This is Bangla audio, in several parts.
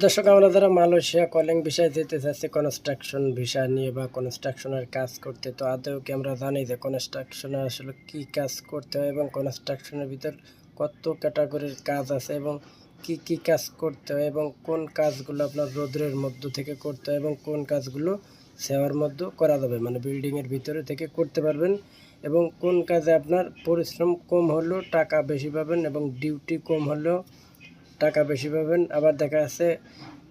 দর্শক, আমরা যারা মালয়েশিয়া কলিং ভিসায় যেতে চাচ্ছি কনস্ট্রাকশন ভিসা নিয়ে বা কনস্ট্রাকশনের কাজ করতে, তো আদৌ কি আমরা জানি যে কনস্ট্রাকশনে আসলে কী কাজ করতে হয় এবং কনস্ট্রাকশনের ভিতর কত ক্যাটাগরির কাজ আছে এবং কি কি কাজ করতে হয় এবং কোন কাজগুলো আপনার রোদ্রের মধ্য থেকে করতে হয় এবং কোন কাজগুলো সেওয়ার মধ্যে করা যাবে, মানে বিল্ডিংয়ের ভিতরে থেকে করতে পারবেন এবং কোন কাজে আপনার পরিশ্রম কম হলেও টাকা বেশি পাবেন এবং ডিউটি কম হলেও টাকা বেশি পাবেন। আবার দেখা যাচ্ছে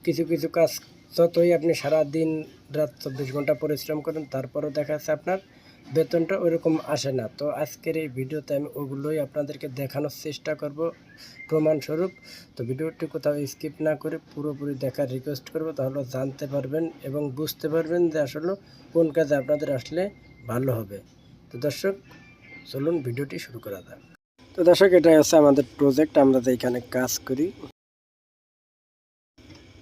কিছু কিছু কাজ যতই আপনি সারা দিন রাত 24 ঘন্টা পরিশ্রম করেন তারপরেও দেখা যাচ্ছে আপনার বেতনটা ওইরকম আসে না। তো আজকের এই ভিডিওতে আমি ওগুলোই আপনাদেরকে দেখানোর চেষ্টা করব প্রমাণস্বরূপ। তো ভিডিওটি কোথাও স্কিপ না করে পুরোপুরি দেখার রিকোয়েস্ট করব, তাহলে জানতে পারবেন এবং বুঝতে পারবেন যে আসলে কোন কাজে আপনাদের আসলে ভালো হবে। তো দর্শক, চলুন ভিডিওটি শুরু করা যাক। তো দর্শক, এটাই হচ্ছে আমাদের প্রজেক্ট, আমরা যেখানে কাজ করি।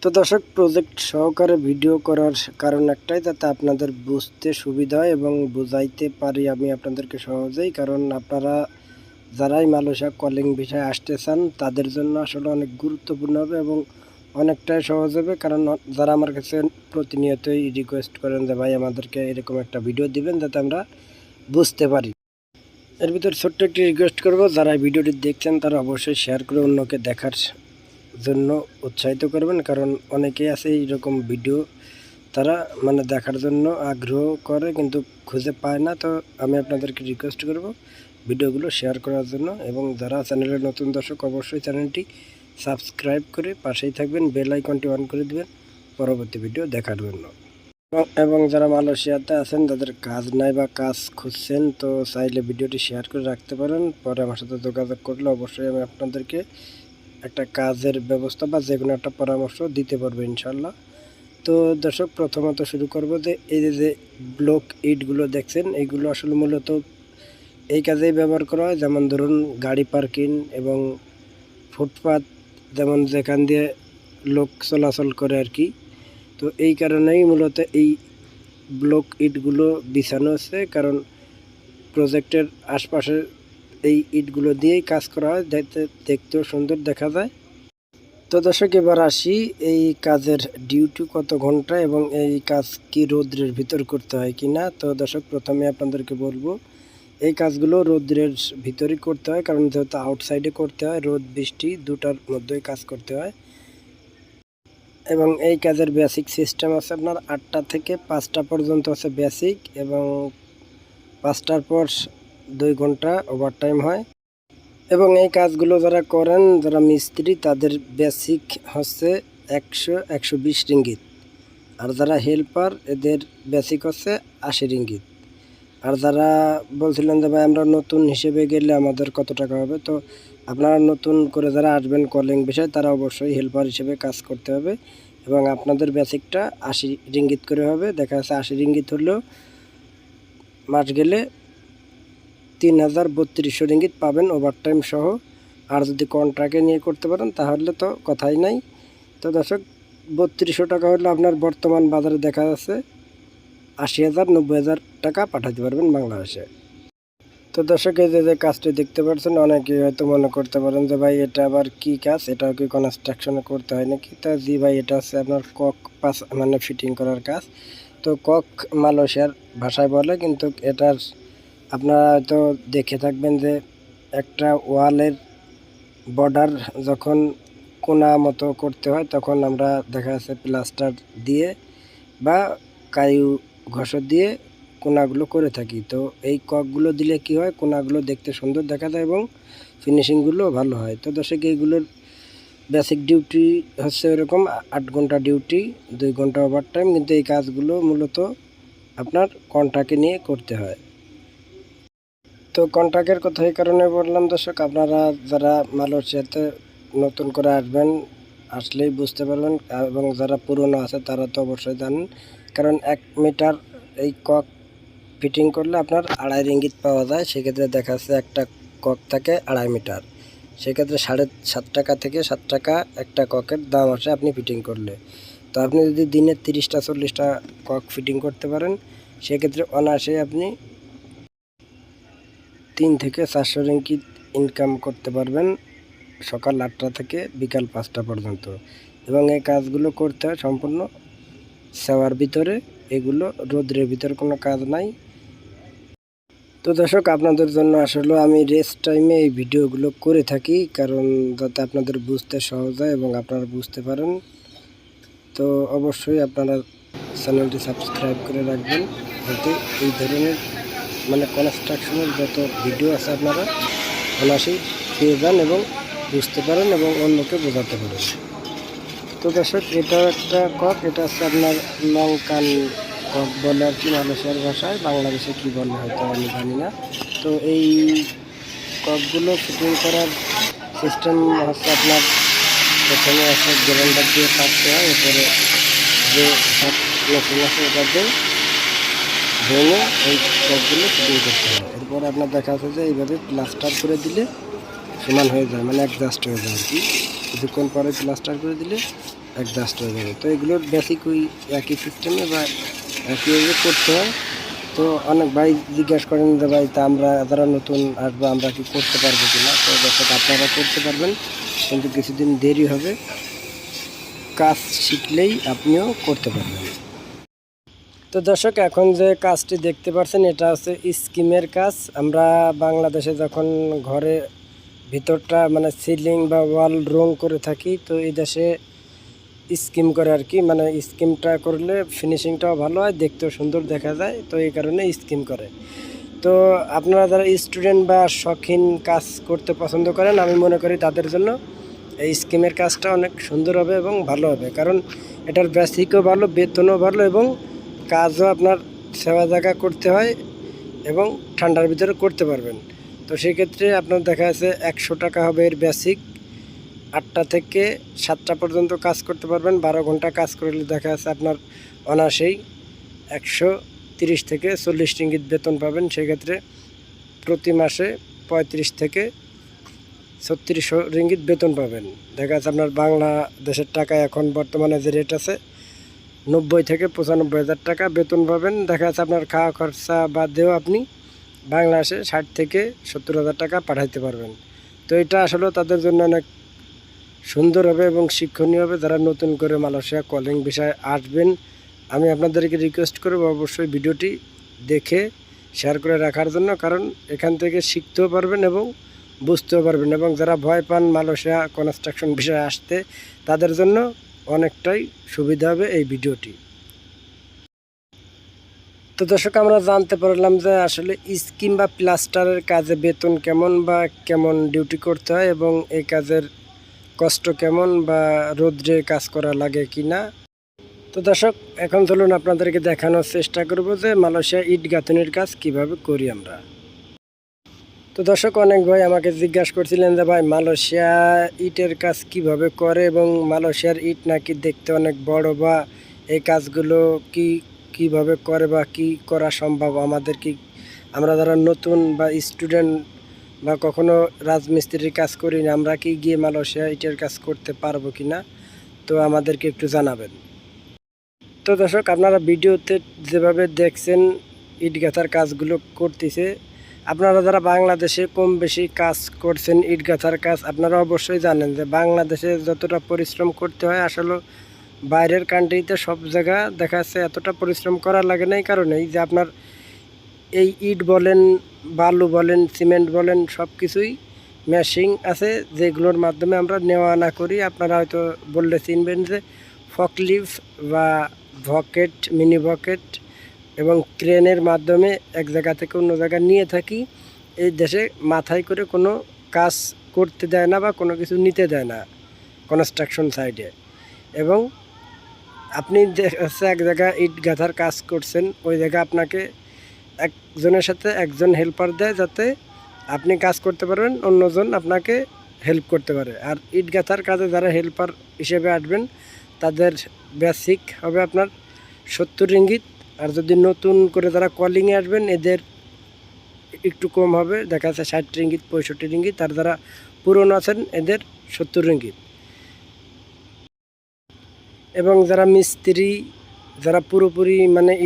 তো দর্শক, প্রজেক্ট সহকারে ভিডিও করার কারণ একটাই, যাতে আপনাদের বুঝতে সুবিধা হয় এবং বুঝাইতে পারি আমি আপনাদেরকে সহজেই। কারণ আপনারা যারাই মালয়েশিয়া কলিং ভিসায় আসতে চান তাদের জন্য আসলে অনেক গুরুত্বপূর্ণ হবে এবং অনেকটাই সহজ হবে। কারণ যারা আমার কাছে প্রতিনিয়তই রিকোয়েস্ট করেন যে ভাই আমাদেরকে এরকম একটা ভিডিও দিবেন যাতে আমরা বুঝতে পারি। এর ভিতর ছোট্ট একটি রিকোয়েস্ট করব, যারা ভিডিওটি দেখছেন তারা অবশ্যই শেয়ার করে অন্যকে দেখার জন্য উৎসাহিত করবেন। কারণ অনেকেই আছে এইরকম ভিডিও তারা মানে দেখার জন্য আগ্রহ করে কিন্তু খুঁজে পায় না। তো আমি আপনাদেরকে রিকোয়েস্ট করব ভিডিওগুলো শেয়ার করার জন্য, এবং যারা চ্যানেলের নতুন দর্শক অবশ্যই চ্যানেলটি সাবস্ক্রাইব করে পাশেই থাকবেন, বেল আইকনটি অন করে দেবেন পরবর্তী ভিডিও দেখার জন্য। এবং যারা মালয়েশিয়াতে আছেন তাদের কাজ নাই বা কাজ খুঁজছেন, তো চাইলে ভিডিওটি শেয়ার করে রাখতে পারেন। পরে আমার সাথে যোগাযোগ করলে অবশ্যই আমি আপনাদেরকে একটা কাজের ব্যবস্থা বা যে কোনো একটা পরামর্শ দিতে পারবো ইনশাল্লাহ। তো দর্শক, প্রথমত শুরু করব যে এই যে ব্লক ইটগুলো দেখছেন, এইগুলো আসলে মূলত এই কাজেই ব্যবহার করা হয়। যেমন ধরুন গাড়ি পার্কিং এবং ফুটপাত, যেমন যেখান দিয়ে লোক চলাচল করে আর কি। তো এই কারণেই মূলত এই ব্লক ইটগুলো বিছানো আছে, কারণ প্রজেক্টের আশপাশে এই ইটগুলো দিয়েই কাজ করা হয়, দেখতেও সুন্দর দেখা যায়। তো দর্শক, এবার আসি এই কাজের ডিউটি কত ঘন্টা এবং এই কাজ কি রৌদ্রের ভিতর করতে হয় কি না। তো দর্শক, প্রথমে আপনাদেরকে বলবো এই কাজগুলো রৌদ্রের ভিতরই করতে হয়, কারণ যেহেতু আউটসাইডে করতে হয়, রোদ বৃষ্টি দুটার মধ্যেই কাজ করতে হয়। এবং এই কাজের বেসিক সিস্টেম আছে আপনার 8টা থেকে 5টা পর্যন্ত আছে বেসিক, এবং 5টার পর 2 ঘন্টা ওভারটাইম হয়। এবং এই কাজগুলো যারা করেন, যারা মিস্ত্রি, তাদের বেসিক হচ্ছে 100-120 রিঙ্গিত। আর যারা হেল্পার এদের বেসিক হচ্ছে 80 রিঙ্গিত। আর যারা বলছিলেন যে ভাই আমরা নতুন হিসেবে গেলে আমাদের কত টাকা হবে, তো আপনারা নতুন করে যারা আসবেন কলিং বিষয়ে তারা অবশ্যই হেল্পার হিসেবে কাজ করতে হবে এবং আপনাদের বেসিকটা 80 রিঙ্গিত করে হবে। দেখা যাচ্ছে 80 রিঙ্গিত হলেও মাস গেলে 3032 রিঙ্গিত পাবেন ওভারটাইম সহ। আর যদি কন্ট্রাক্টে নিয়ে করতে পারেন তাহলে তো কথাই নাই। তো দর্শক, 3200 টাকা হলে আপনার বর্তমান বাজারে দেখা যাচ্ছে 80,000-90,000 টাকা পাঠাতে পারবেন বাংলাদেশে। তো দর্শক, এই যে কাজটি দেখতে পাচ্ছেন, অনেকে হয়তো মনে করতে পারেন যে ভাই এটা আবার কি কাজ, এটাও কি কনস্ট্রাকশনে করতে হয় নাকি। তা জি ভাই, এটা হচ্ছে আপনার কক পাস মানে ফিটিং করার কাজ। তো কক মালয়েশিয়ার ভাষায় বলে, কিন্তু এটার আপনারা হয়তো দেখে থাকবেন যে একটা ওয়ালের বর্ডার যখন কোনা মতো করতে হয় তখন আমরা দেখা যাচ্ছে প্লাস্টার দিয়ে বা কায়ু ঘষা দিয়ে কোনাগুলো করে থাকি। তো এই ককগুলো দিলে কি হয়, কোনাগুলো দেখতে সুন্দর দেখা যায় এবং ফিনিশিংগুলো ভালো হয়। তো দর্শক, এইগুলোর বেসিক ডিউটি হচ্ছে এরকম 8 ঘন্টা ডিউটি, 2 ঘন্টা ওভারটাইম, কিন্তু এই কাজগুলো মূলত আপনার কন্ট্রাক্টে নিয়ে করতে হয়। তো কন্ট্রাক্টের কথা এই কারণে বললাম দর্শক, আপনারা যারা মালয়েশিয়াতে নতুন করে আসবেন আসলেই বুঝতে পারবেন, এবং যারা পুরনো আছে তারা তো অবশ্যই জানেন। কারণ 1 মিটার এই কক ফিটিং করলে আপনার 2.5 রিঙ্গিত পাওয়া যায়। সেক্ষেত্রে দেখা যাচ্ছে একটা কক থাকে 2.5 মিটার, সেক্ষেত্রে 7.5 টাকা থেকে 7 টাকা একটা ককের দাম আসে আপনি ফিটিং করলে। তো আপনি যদি দিনে 30টা-40টা কক ফিটিং করতে পারেন, সেক্ষেত্রে অনায়াসে আপনি 3 থেকে 400 রিঙ্গিত ইনকাম করতে পারবেন সকাল 8টা থেকে বিকাল 5টা পর্যন্ত। এবং এই কাজগুলো করতে হয় সম্পূর্ণ ছাওয়ার ভিতরে, এগুলো রোদ্রের ভিতরে কোনো কাজ নাই। তো দর্শক, আপনাদের জন্য আসলে আমি রেস্ট টাইমে এই ভিডিওগুলো করে থাকি, কারণ যাতে আপনাদের বুঝতে সহজ হয় এবং আপনারা বুঝতে পারেন। তো অবশ্যই আপনারা চ্যানেলটি সাবস্ক্রাইব করে রাখবেন, যাতে এই ধরনের কনস্ট্রাকশনের যত ভিডিও আছে আপনারা অনায়াসেই পেয়ে যান এবং বুঝতে পারেন এবং অন্যকে বোঝাতে পারেন। তো দর্শক, এটা একটা কক, এটা হচ্ছে আপনার লঙ্কান কক বলে আর কি মালয়েশিয়ার ভাষায়, বাংলাদেশে কি বলে হয়তো আমি জানি না। তো এই ককগুলো ফিটিং করার সিস্টেম হচ্ছে আপনার প্রথমে একটা গ্রাইন্ডার দিয়ে কাটতে হয়, এরপরে যে হাত মেশিন আছে ওটা দিয়ে ভেঙে এই ককগুলো ফিটিং করতে হয়। এরপরে আপনার দেখা যাচ্ছে যে এইভাবে প্লাস্টার করে দিলে সমান হয়ে যায়, অ্যাডজাস্ট হয়ে যায় আর কি। কিছুক্ষণ পরে প্লাস্টার করে দিলে অ্যাডজাস্ট হয়ে যাবে। তো এগুলোর বেসিক ওই একই সিস্টেমে বা একইভাবে করতে হয়। তো অনেক ভাই জিজ্ঞাসা করেন যে ভাই, তা আমরা যারা নতুন আসবো আমরা কি করতে পারবো কিনা? তো দর্শক, আপনারা করতে পারবেন, কিন্তু কিছুদিন দেরি হবে। কাজ শিখলেই আপনিও করতে পারবেন। তো দর্শক, এখন যে কাজটি দেখতে পাচ্ছেন এটা হচ্ছে স্কিমের কাজ। আমরা বাংলাদেশে যখন ঘরে ভিতরটা সিলিং বা ওয়াল রং করে থাকি, তো এই দেশে স্কিম করে আর কি, স্কিমটা করলে ফিনিশিংটাও ভালো হয়, দেখতেও সুন্দর দেখা যায়। তো এই কারণে স্কিম করে। তো আপনারা যারা স্টুডেন্ট বা শখিন কাজ করতে পছন্দ করেন, আমি মনে করি তাদের জন্য এই স্কিমের কাজটা অনেক সুন্দর হবে এবং ভালো হবে, কারণ এটার বেসিকও ভালো, বেতনও ভালো এবং কাজও আপনার সেবা জায়গা করতে হয় এবং ঠান্ডার ভিতরে করতে পারবেন। তো সেক্ষেত্রে আপনার দেখা যাচ্ছে 100 টাকা হবে এর বেসিক। 8টা থেকে 7টা পর্যন্ত কাজ করতে পারবেন। 12 ঘন্টা কাজ করলে দেখা যাচ্ছে আপনার অনায়াসেই 130 থেকে 40 রিঙ্গিত বেতন পাবেন। সেক্ষেত্রে প্রতি মাসে 35 থেকে 3600 রিঙ্গিত বেতন পাবেন। দেখা যাচ্ছে আপনার বাংলাদেশের টাকায় এখন বর্তমানে যে রেট আছে 90 থেকে 95,000 টাকা বেতন পাবেন। দেখা যাচ্ছে আপনার খাওয়া খরচা বাদ দিয়েও আপনি বাংলাদেশে 60 থেকে 70,000 টাকা পাঠাইতে পারবেন। তো এটা আসলে তাদের জন্য অনেক সুন্দর হবে এবং শিক্ষণীয় হবে। যারা নতুন করে মালয়েশিয়া কলিং ভিসায় আসবেন, আমি আপনাদেরকে রিকোয়েস্ট করব অবশ্যই ভিডিওটি দেখে শেয়ার করে রাখার জন্য, কারণ এখান থেকে শিখতেও পারবেন এবং বুঝতেও পারবেন। এবং যারা ভয় পান মালয়েশিয়া কনস্ট্রাকশন ভিসায় আসতে, তাদের জন্য অনেকটাই সুবিধা হবে এই ভিডিওটি। তো দর্শক, আমরা জানতে পারলাম যে আসলে স্কিম বা প্লাস্টারের কাজে বেতন কেমন বা কেমন ডিউটি করতে হয় এবং এই কাজের কষ্ট কেমন বা রোদ্রে কাজ করা লাগে কি না। তো দর্শক, এখন চলুন আপনাদেরকে দেখানোর চেষ্টা করব যে মালয়েশিয়া ইট গাঁথনির কাজ কিভাবে করি আমরা। তো দর্শক, অনেক ভাই আমাকে জিজ্ঞাসা করছিলেন যে ভাই, মালয়েশিয়া ইটের কাজ কিভাবে করে এবং মালয়েশিয়ার ইট নাকি দেখতে অনেক বড়, বা এই কাজগুলো কিভাবে করে বা কি করা সম্ভব আমাদের, কি আমরা যারা নতুন বা স্টুডেন্ট বা কখনো রাজমিস্ত্রির কাজ করি না, আমরা কি গিয়ে মালয়েশিয়া ইটের কাজ করতে পারবো কি না? তো আমাদেরকে একটু জানাবেন। তো দর্শক, আপনারা ভিডিওতে যেভাবে দেখছেন ইট গাঁথার কাজগুলো করতেছে, আপনারা যারা বাংলাদেশে কম বেশি কাজ করছেন ইট গাঁথার কাজ, আপনারা অবশ্যই জানেন যে বাংলাদেশে যতটা পরিশ্রম করতে হয়, আসলে বাইরের কান্ট্রিতে সব জায়গা দেখা যাচ্ছে এতটা পরিশ্রম করা লাগে না। এই কারণেই যে আপনার এই ইট বলেন, বালু বলেন, সিমেন্ট বলেন, সব কিছুই মেশিন আছে যেগুলোর মাধ্যমে আমরা নেওয়া আনা করি। আপনারা হয়তো বললে চিনবেন যে ফকলিফট বা ভকেট, মিনি ভকেট এবং ক্রেনের মাধ্যমে এক জায়গা থেকে অন্য জায়গায় নিয়ে থাকি। এই দেশে মাথায় করে কোনো কাজ করতে দেয় না বা কোনো কিছু নিতে দেয় না কনস্ট্রাকশন সাইডে। এবং আপনি হচ্ছে এক জায়গায় ইট গাঁথার কাজ করছেন, ওই জায়গায় আপনাকে একজনের সাথে একজন হেল্পার দেয়, যাতে আপনি কাজ করতে পারবেন, অন্যজন আপনাকে হেল্প করতে পারে। আর ইট গাঁথার কাজে যারা হেল্পার হিসেবে আসবেন, তাদের বেসিক হবে আপনার 70 রিঙ্গিত। আর যদি নতুন করে যারা কলিংয়ে আসবেন, এদের একটু কম হবে, দেখা যাচ্ছে 60 রিঙ্গিত, 65 রিঙ্গিত। আর যারা পুরনো আছেন এদের 70 রিঙ্গিত। এবং যারা মিস্ত্রি, যারা পুরোপুরি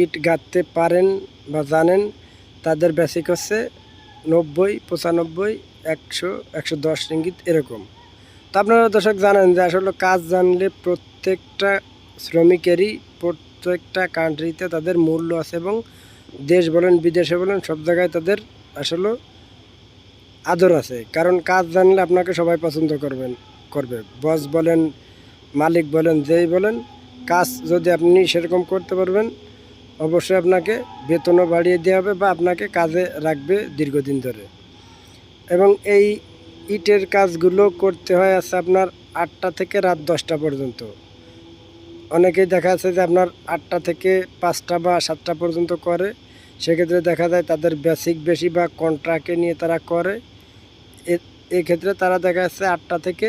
ইট গাঁথতে পারেন বা জানেন, তাদের বেসিক হচ্ছে 90, 95, 100, 110 রিঙ্গিত এরকম। তো আপনারা দর্শক জানেন যে আসলে কাজ জানলে প্রত্যেকটা শ্রমিকেরই প্রত্যেকটা কান্ট্রিতে তাদের মূল্য আছে এবং দেশ বলেন বিদেশে বলেন সব জায়গায় তাদের আসলে আদর আছে। কারণ কাজ জানলে আপনাকে সবাই পছন্দ করবে বস বলেন, মালিক বলেন, যেই বলেন, কাজ যদি আপনি সেরকম করতে পারবেন অবশ্যই আপনাকে বেতনও বাড়িয়ে দেওয়া হবে বা আপনাকে কাজে রাখবে দীর্ঘদিন ধরে। এবং এই ইটের কাজগুলো করতে হয় আছে আপনার 8টা থেকে রাত 10টা পর্যন্ত। অনেকেই দেখা যাচ্ছে যে আপনার 8টা থেকে 5টা বা 7টা পর্যন্ত করে, সেক্ষেত্রে দেখা যায় তাদের বেসিক বেশি বা কন্ট্রাক্টে নিয়ে তারা করে। এক্ষেত্রে তারা দেখা যাচ্ছে 8টা থেকে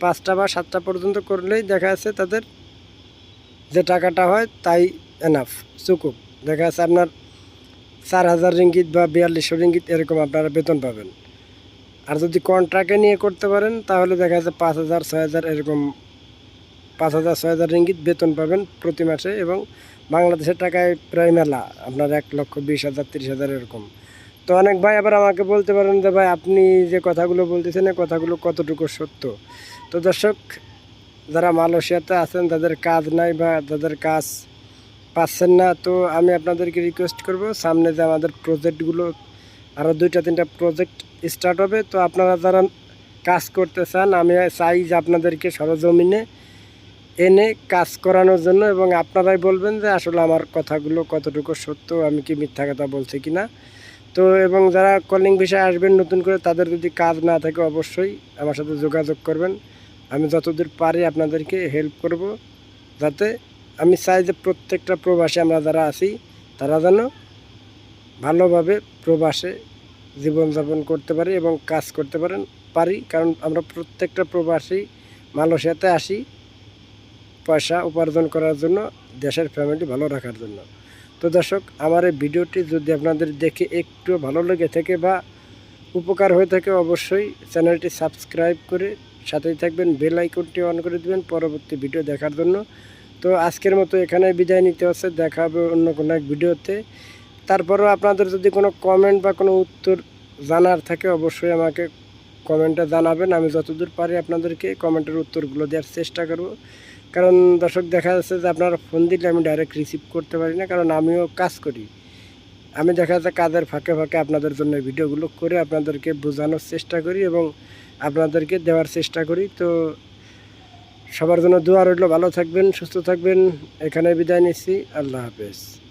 5টা বা 7টা পর্যন্ত করলেই দেখা যাচ্ছে তাদের যে টাকাটা হয় তাই এনাফ চুকুপ। দেখা যাচ্ছে আপনার 4000 রিঙ্গিত বা 4200 রিঙ্গিত এরকম আপনারা বেতন পাবেন। আর যদি কন্ট্রাক্টে নিয়ে করতে পারেন তাহলে দেখা যাচ্ছে 5000 6000 এরকম 5000 6000 রিঙ্গিত বেতন পাবেন প্রতি মাসে এবং বাংলাদেশের টাকায় প্রায় মেলা আপনার 1,20,000 30,000 এরকম। তো অনেক ভাই আবার আমাকে বলতে পারেন যে ভাই আপনি যে কথাগুলো বলতেছেন এই কথাগুলো কতটুকু সত্য। তো দর্শক, যারা মালয়েশিয়াতে আছেন তাদের কাজ নাই বা তাদের কাজ পাচ্ছেন না, তো আমি আপনাদেরকে রিকোয়েস্ট করব সামনে যে আমাদের প্রজেক্টগুলো আরও 2টা 3টা প্রজেক্ট স্টার্ট হবে। তো আপনারা যারা কাজ করতে চান আমি চাই যে আপনাদেরকে সরজমিনে এনে কাজ করানোর জন্য এবং আপনারাই বলবেন যে আসলে আমার কথাগুলো কতটুকু সত্য, আমি কি মিথ্যা কথা বলছি কি না। তো এবং যারা কলিং ভিসায় আসবেন নতুন করে তাদের যদি কাজ না থাকে অবশ্যই আমার সাথে যোগাযোগ করবেন। আমি যতদূর পারি আপনাদেরকে হেল্প করব, যাতে আমি চাই যে প্রত্যেকটা প্রবাসী আমরা যারা আছি তারা যেন ভালোভাবে প্রবাসে জীবনযাপন করতে পারি এবং কাজ করতে পারি। কারণ আমরা প্রত্যেকটা প্রবাসী মালয়েশিয়াতে আসি পয়সা উপার্জন করার জন্য, দেশের ফ্যামিলি ভালো রাখার জন্য। তো দর্শক, আমার এই ভিডিওটি যদি আপনাদের দেখে একটু ভালো লেগে থাকে বা উপকার হয়ে থাকে অবশ্যই চ্যানেলটি সাবস্ক্রাইব করে সাথেই থাকবেন, বেল আইকনটি অন করে দেবেন পরবর্তী ভিডিও দেখার জন্য। তো আজকের মতো এখানে বিদায় নিতে হচ্ছে, দেখা হবে অন্য কোনো এক ভিডিওতে। তারপরেও আপনাদের যদি কোনো কমেন্ট বা কোনো উত্তর জানার থাকে অবশ্যই আমাকে কমেন্টে জানাবেন। আমি যতদূর পারি আপনাদেরকে কমেন্টের উত্তরগুলো দেওয়ার চেষ্টা করব। কারণ দর্শক, দেখা যাচ্ছে যে আপনারা ফোন দিলে আমি ডাইরেক্ট রিসিভ করতে পারি না, কারণ আমিও কাজ করি। আমি দেখা যাচ্ছে কাজের ফাঁকে ফাঁকে আপনাদের জন্য ভিডিওগুলো করে আপনাদেরকে বোঝানোর চেষ্টা করি এবং আপনাদেরকে দেওয়ার চেষ্টা করি। তো সবার জন্য দোয়া রইল, ভালো থাকবেন, সুস্থ থাকবেন। এখানে বিদায় নিচ্ছি, আল্লাহ হাফেজ।